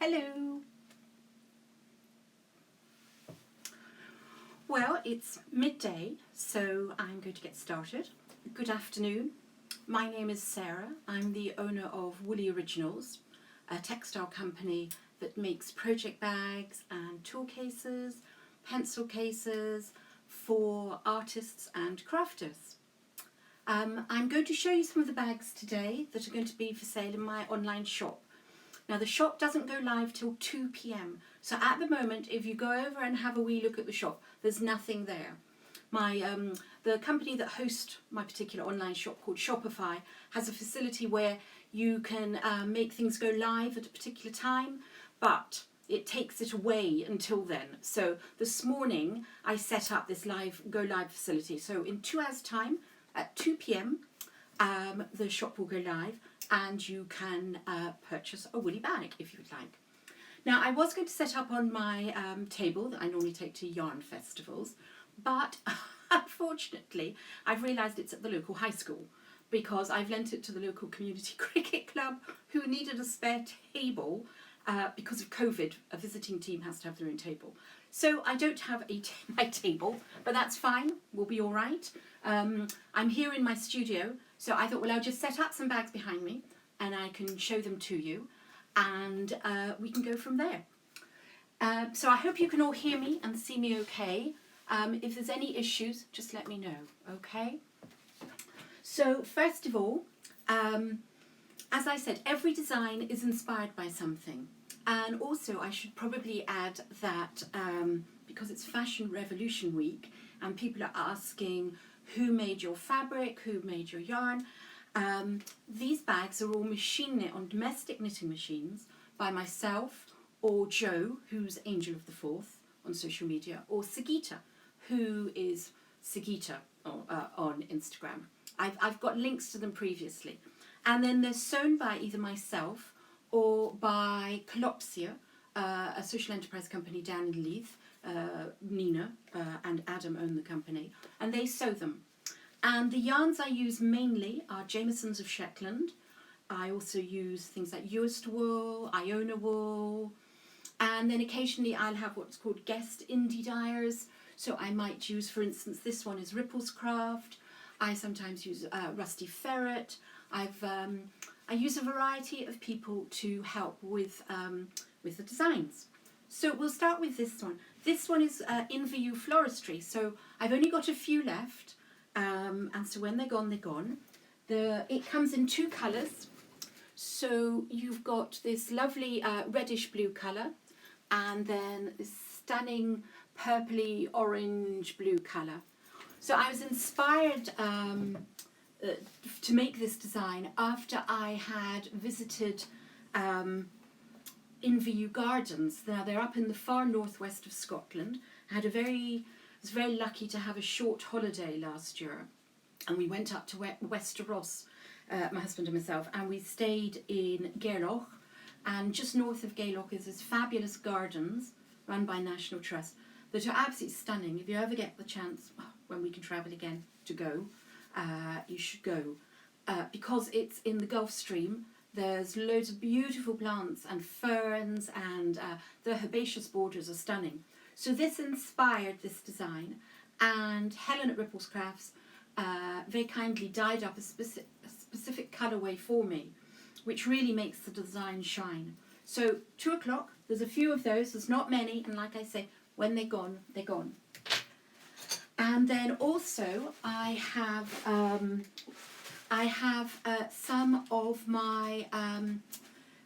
Hello. Well, it's midday, so I'm going to get started. Good afternoon. My name is Sarah. I'm the owner of Woolly Originals, a textile company that makes project bags and tool cases, pencil cases for artists and crafters. I'm going to show you some of the bags today that are going to be for sale in my online shop. Now the shop doesn't go live till 2 p.m. So at the moment, if you go over and have a wee look at the shop, there's nothing there. The company that hosts my particular online shop, called Shopify, has a facility where you can make things go live at a particular time, but it takes it away until then. So this morning I set up this go live facility. So in 2 hours time at 2 p.m. The shop will go live and you can purchase a woolly bag if you would like. Now I was going to set up on my table that I normally take to yarn festivals, but unfortunately I've realised it's at the local high school because I've lent it to the local community cricket club who needed a spare table because of COVID. A visiting team has to have their own table. So I don't have my table, but that's fine, we'll be all right. I'm here in my studio, so I thought, well, I'll just set up some bags behind me and I can show them to you and we can go from there. So I hope you can all hear me and see me okay. If there's any issues, just let me know, okay? So first of all, as I said, every design is inspired by something. And also I should probably add that because it's Fashion Revolution Week and people are asking who made your fabric, who made your yarn, these bags are all machine knit on domestic knitting machines by myself or Jo, who's Angel of the Fourth on social media, or Sagita, who is Sagita on Instagram. I've got links to them previously. And then they're sewn by either myself or by Colopsia, a social enterprise company down in Leith. Nina and Adam own the company, and they sew them. And the yarns I use mainly are Jamesons of Shepland. I also use things like Uist wool, Iona wool, and then occasionally I'll have what's called guest indie dyers. So I might use, for instance, this one is Ripple's Craft. I sometimes use Rusty Ferret. I use a variety of people to help with the designs. So we'll start with this one. This one is In View Floristry, so I've only got a few left, and so when they're gone, they're gone. It comes in two colours. So you've got this lovely reddish blue colour, and then this stunning purpley orange blue colour. So I was inspired to make this design after I had visited Inveyu Gardens. Now they're up in the far northwest of Scotland. I was very lucky to have a short holiday last year, and we went up to Wester Ross, my husband and myself, and we stayed in Gairloch, and just north of Gairloch is this fabulous gardens run by National Trust that are absolutely stunning. If you ever get the chance, when we can travel again, to go, you should go, because it's in the Gulf Stream. There's loads of beautiful plants and ferns, and the herbaceous borders are stunning. So this inspired this design, and Helen at Ripple's Crafts very kindly dyed up a specific colourway for me, which really makes the design shine. So 2 o'clock, there's a few of those, there's not many, and like I say, when they're gone, they're gone. And then also I have some of my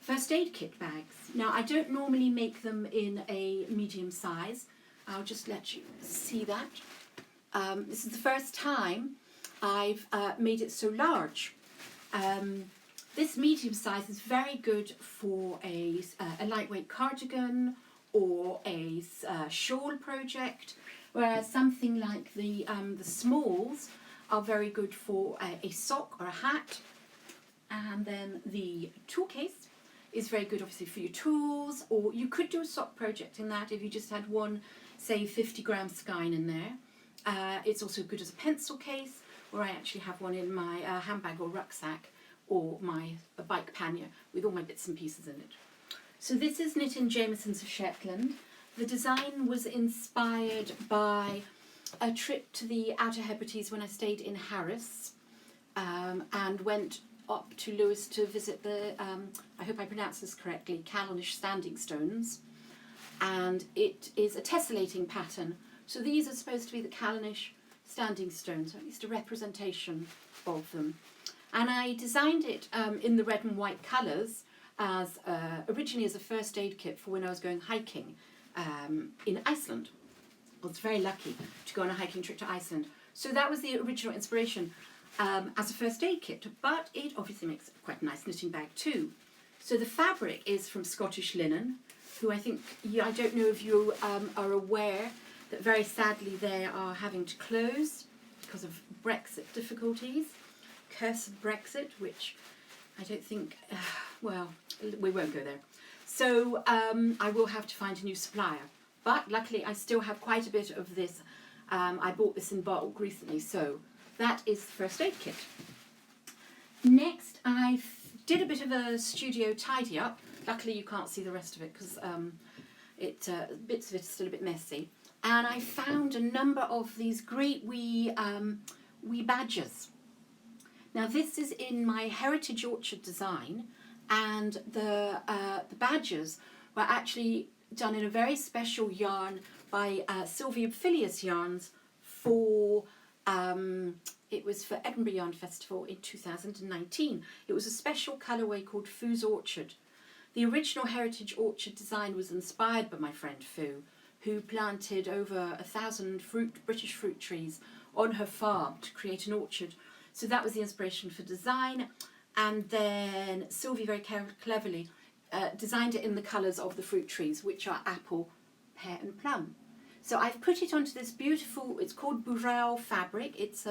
first aid kit bags. Now I don't normally make them in a medium size. I'll just let you see that. This is the first time I've made it so large. This medium size is very good for a lightweight cardigan or a shawl project, whereas something like the smalls are very good for a sock or a hat. And then the tool case is very good obviously for your tools, or you could do a sock project in that if you just had one, say 50-gram skein in there. It's also good as a pencil case, or I actually have one in my handbag or rucksack, or my bike pannier with all my bits and pieces in it. So this is knit in Jameson's of Shepland. The design was inspired by a trip to the Outer Hebrides when I stayed in Harris, and went up to Lewis to visit the, I hope I pronounce this correctly, Callanish standing stones. And it is a tessellating pattern. So these are supposed to be the Callanish standing stones, or at least a representation of them. And I designed it in the red and white colours as originally as a first aid kit for when I was going hiking in Iceland. I was very lucky to go on a hiking trip to Iceland. So that was the original inspiration as a first aid kit, but it obviously makes quite a nice knitting bag too. So the fabric is from Scottish linen, who I think, I don't know if you are aware that very sadly they are having to close because of Brexit difficulties, cursed Brexit, which I don't think, well, we won't go there. So I will have to find a new supplier. But luckily I still have quite a bit of this. I bought this in bulk recently, so that is the first aid kit. Next I did a bit of a studio tidy up. Luckily you can't see the rest of it because bits of it are still a bit messy. And I found a number of these great wee badges. Now this is in my Heritage Orchard design, and the badges were actually done in a very special yarn by Sylvia Phileas Yarns for, it was for Edinburgh Yarn Festival in 2019. It was a special colourway called Foo's Orchard. The original Heritage Orchard design was inspired by my friend Foo, who planted over 1,000 British fruit trees on her farm to create an orchard. So that was the inspiration for design, and then Sylvie very cleverly designed it in the colours of the fruit trees, which are apple, pear and plum. So I've put it onto this beautiful, it's called Bourell Fabric. It's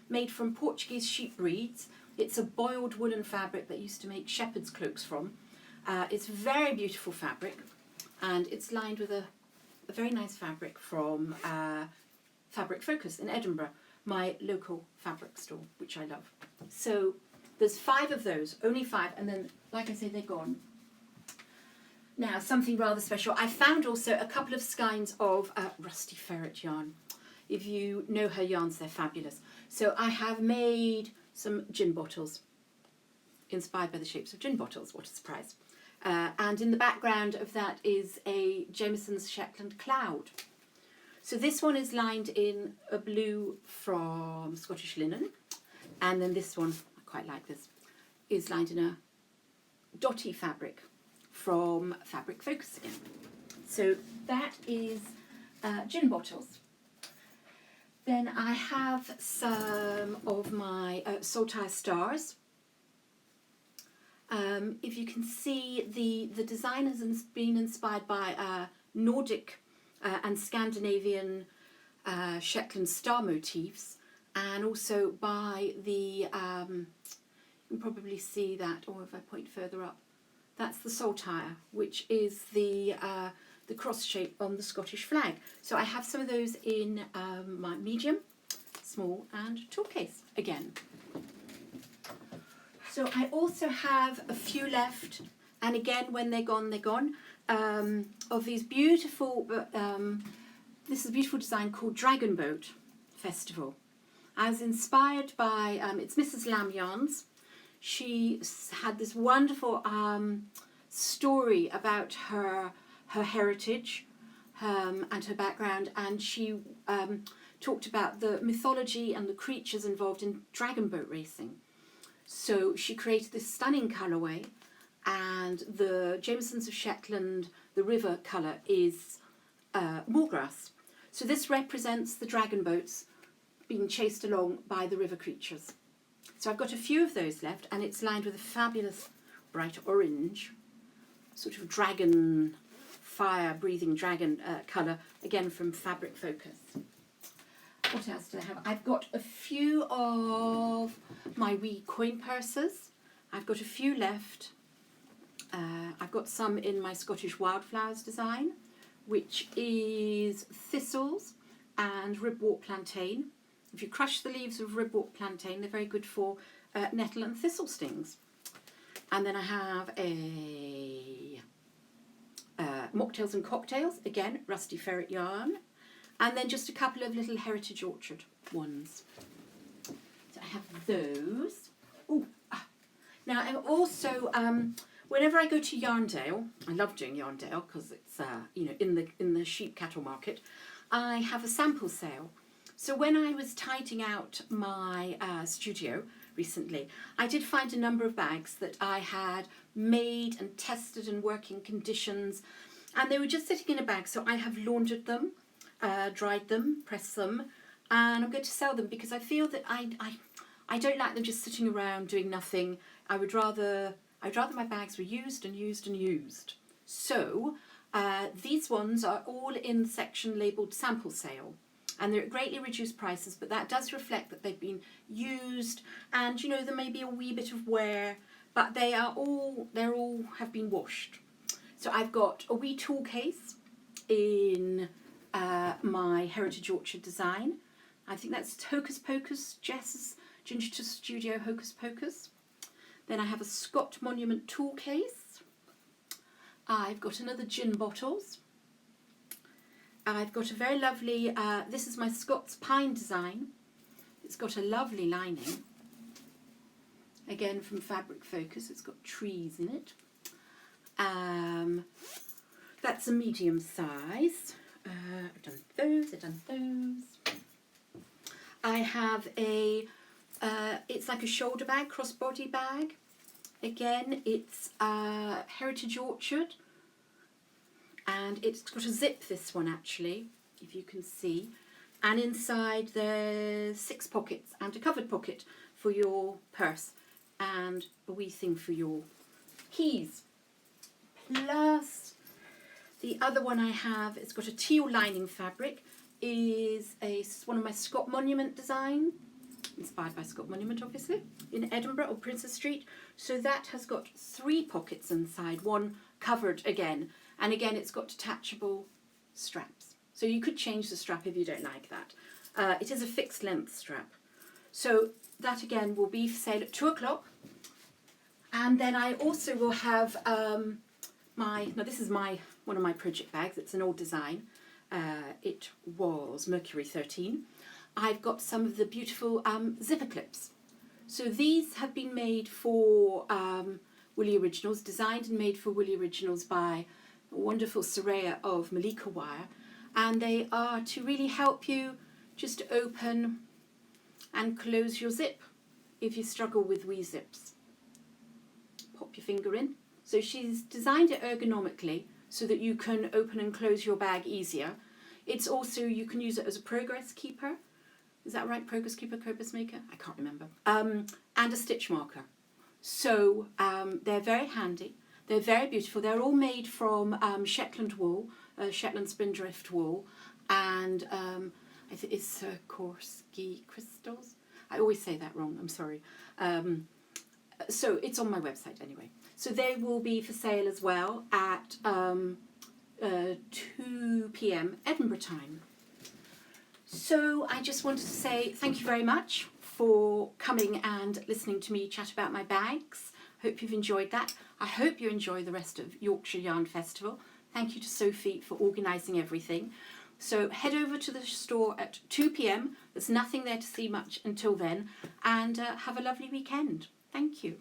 made from Portuguese sheep breeds. It's a boiled woolen fabric that used to make shepherd's cloaks from. It's very beautiful fabric, and it's lined with a very nice fabric from Fabric Focus in Edinburgh, my local fabric store, which I love. So there's 5 of those, only 5, and then, like I say, they're gone. Now, something rather special. I found also a couple of skeins of Rusty Ferret yarn. If you know her yarns, they're fabulous. So I have made some gin bottles, inspired by the shapes of gin bottles, what a surprise. And in the background of that is a Jameson's Shepland cloud. So this one is lined in a blue from Scottish linen, and then this one, I quite like this, is lined in a dotty fabric from Fabric Focus again. So that is gin bottles. Then I have some of my saltire stars. If you can see, the design has been inspired by Nordic and Scandinavian Shetland star motifs, and also by the, you can probably see that, or if I point further up, that's the saltire, which is the cross shape on the Scottish flag. So I have some of those in my medium, small and tall case again. So I also have a few left, and again, when they're gone, they're gone, of these beautiful, this is a beautiful design called Dragon Boat Festival. I was inspired by, it's Mrs. Lamb Yarns. She had this wonderful story about her heritage and her background, and she talked about the mythology and the creatures involved in dragon boat racing. So she created this stunning colourway, and the Jamesons of Shetland, the river colour is moorgrass. So this represents the dragon boats being chased along by the river creatures. So I've got a few of those left, and it's lined with a fabulous bright orange, sort of dragon, fire-breathing dragon colour, again from Fabric Focus. What else do I have? I've got a few of my wee coin purses. I've got a few left. I've got some in my Scottish Wildflowers design, which is thistles and ribwort plantain. If you crush the leaves of ribwort plantain, they're very good for nettle and thistle stings. And then I have a mocktails and cocktails, again, rusty ferret yarn. And then just a couple of little Heritage Orchard ones. So I have those. Ooh. Now I'm also, whenever I go to Yarndale, I love doing Yarndale because it's in the sheep cattle market, I have a sample sale. So when I was tidying out my studio recently, I did find a number of bags that I had made and tested in working conditions, and they were just sitting in a bag. So I have laundered them, dried them, pressed them, and I'm going to sell them because I feel that I don't like them just sitting around doing nothing. I'd rather my bags were used and used and used. So these ones are all in the section labelled sample sale, and they're at greatly reduced prices, but that does reflect that they've been used, and there may be a wee bit of wear, but they're all have been washed. So I've got a wee tool case in my Heritage Orchard design. I think that's Hocus Pocus, Jess's Ginger to Studio Hocus Pocus. Then I have a Scott Monument tool case. I've got another gin bottles. I've got a very lovely, this is my Scott's Pine design. It's got a lovely lining. Again from Fabric Focus, it's got trees in it. That's a medium size. I've done those. I have a, it's like a shoulder bag, crossbody bag. Again, it's Heritage Orchard. And it's got a zip, this one actually, if you can see. And inside there's 6 pockets and a covered pocket for your purse and a wee thing for your keys. Plus, the other one I have, it's got a teal lining fabric, is one of my Scott Monument design, inspired by Scott Monument obviously, in Edinburgh or Princess Street. So that has got 3 pockets inside, one covered again, and again it's got detachable straps. So you could change the strap if you don't like that. It is a fixed length strap. So that again will be for sale at 2 o'clock. And then I also will have this is one of my project bags. It's an old design. It was Mercury 13. I've got some of the beautiful zipper clips. So these have been made for Woolly Originals, designed and made for Woolly Originals by a wonderful surveyor of Malika wire. And they are to really help you just open and close your zip if you struggle with wee zips. Pop your finger in. So she's designed it ergonomically so that you can open and close your bag easier. It's also, you can use it as a progress keeper. Is that right? Progress keeper, purpose maker? I can't remember. And a stitch marker. So they're very handy. They're very beautiful. They're all made from Shepland wool, Shetland spindrift wool, and I think it's Swarovski crystals. I always say that wrong, I'm sorry. So it's on my website anyway. So they will be for sale as well at 2 p.m. Edinburgh time. So I just wanted to say thank you very much for coming and listening to me chat about my bags. Hope you've enjoyed that. I hope you enjoy the rest of Yorkshire Yarn Festival. Thank you to Sophie for organising everything. So head over to the store at 2 p.m. There's nothing there to see much until then, and have a lovely weekend. Thank you.